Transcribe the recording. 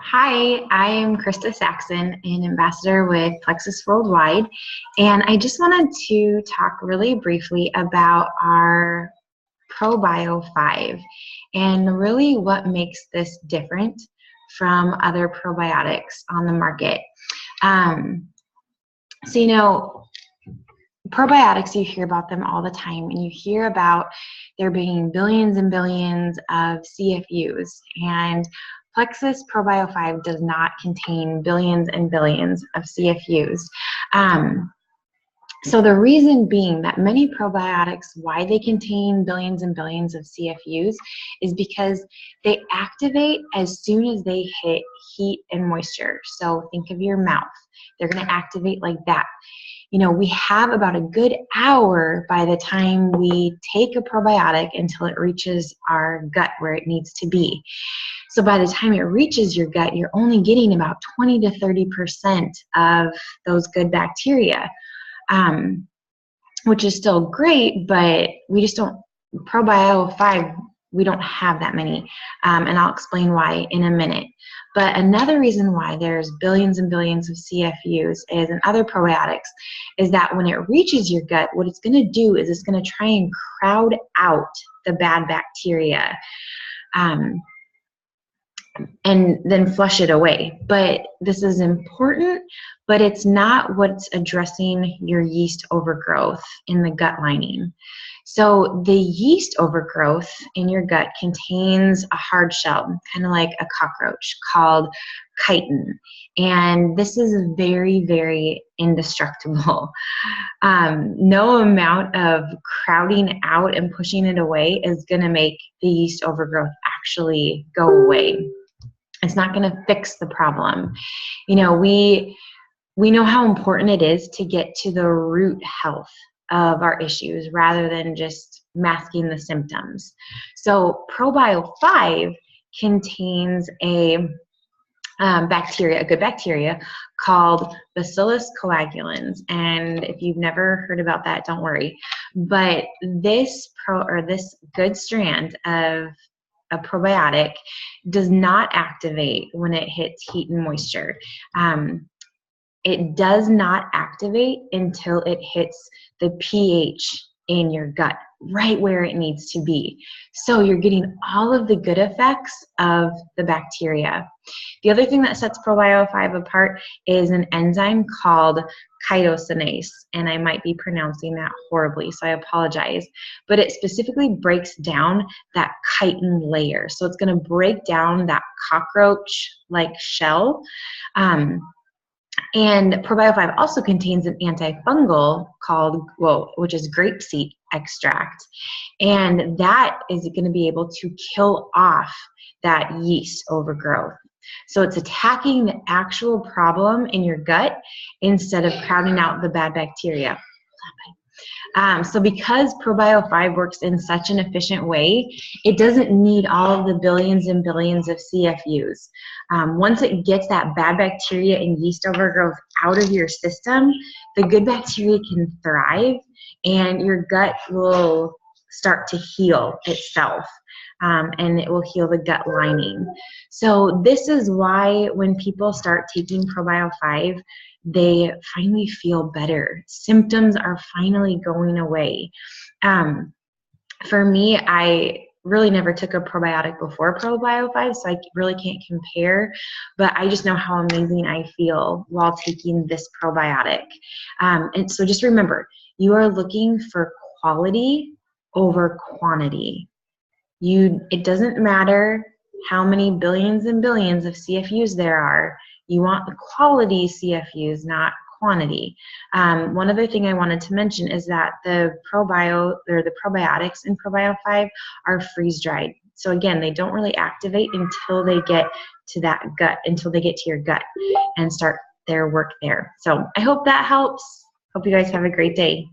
Hi, I am Krista Saxon, an ambassador with Plexus Worldwide, and I just wanted to talk really briefly about our ProBio5 and really what makes this different from other probiotics on the market. So probiotics, you hear about them all the time, and you hear about there being billions and billions of CFUs, and Plexus ProBio5 does not contain billions and billions of CFUs. So the reason being that many probiotics, why they contain billions and billions of CFUs, is because they activate as soon as they hit heat and moisture. So think of your mouth. They're going to activate like that. You know, we have about a good hour by the time we take a probiotic until it reaches our gut where it needs to be. So by the time it reaches your gut, you're only getting about 20 to 30% of those good bacteria, which is still great, but we just don't, ProBio5, we don't have that many, and I'll explain why in a minute. But another reason why there's billions and billions of CFUs is in other probiotics is that when it reaches your gut, what it's going to do is it's going to try and crowd out the bad bacteria and then flush it away. But this is important, but it's not what's addressing your yeast overgrowth in the gut lining. So the yeast overgrowth in your gut contains a hard shell, kind of like a cockroach, called chitin. And this is very, very indestructible. No amount of crowding out and pushing it away is going to make the yeast overgrowth actually go away. It's not going to fix the problem. You know, we know how important it is to get to the root health of our issues rather than just masking the symptoms. So ProBio5 contains a bacteria, a good bacteria called Bacillus coagulans. And if you've never heard about that, don't worry. But this good strand of a probiotic does not activate when it hits heat and moisture. It does not activate until it hits the pH in your gut, right where it needs to be. So you're getting all of the good effects of the bacteria. The other thing that sets ProBio5 apart is an enzyme called chitosanase, and I might be pronouncing that horribly, so I apologize. But it specifically breaks down that chitin layer. So it's going to break down that cockroach-like shell. And ProBio5 also contains an antifungal called, which is grapeseed extract. And that is going to be able to kill off that yeast overgrowth. So it's attacking the actual problem in your gut instead of crowding out the bad bacteria. So because ProBio5 works in such an efficient way, it doesn't need all of the billions and billions of CFUs. Once it gets that bad bacteria and yeast overgrowth out of your system, the good bacteria can thrive and your gut will start to heal itself. And it will heal the gut lining. So this is why when people start taking ProBio5, they finally feel better. Symptoms are finally going away. For me, I really never took a probiotic before ProBio5, so I really can't compare, but I just know how amazing I feel while taking this probiotic. And so just remember, you are looking for quality over quantity. It doesn't matter how many billions and billions of CFUs there are. You want the quality CFUs, not quantity. One other thing I wanted to mention is that the probiotics in ProBio5 are freeze-dried. So again, they don't really activate until they get to that gut, until they get to your gut and start their work there. So I hope that helps. Hope you guys have a great day.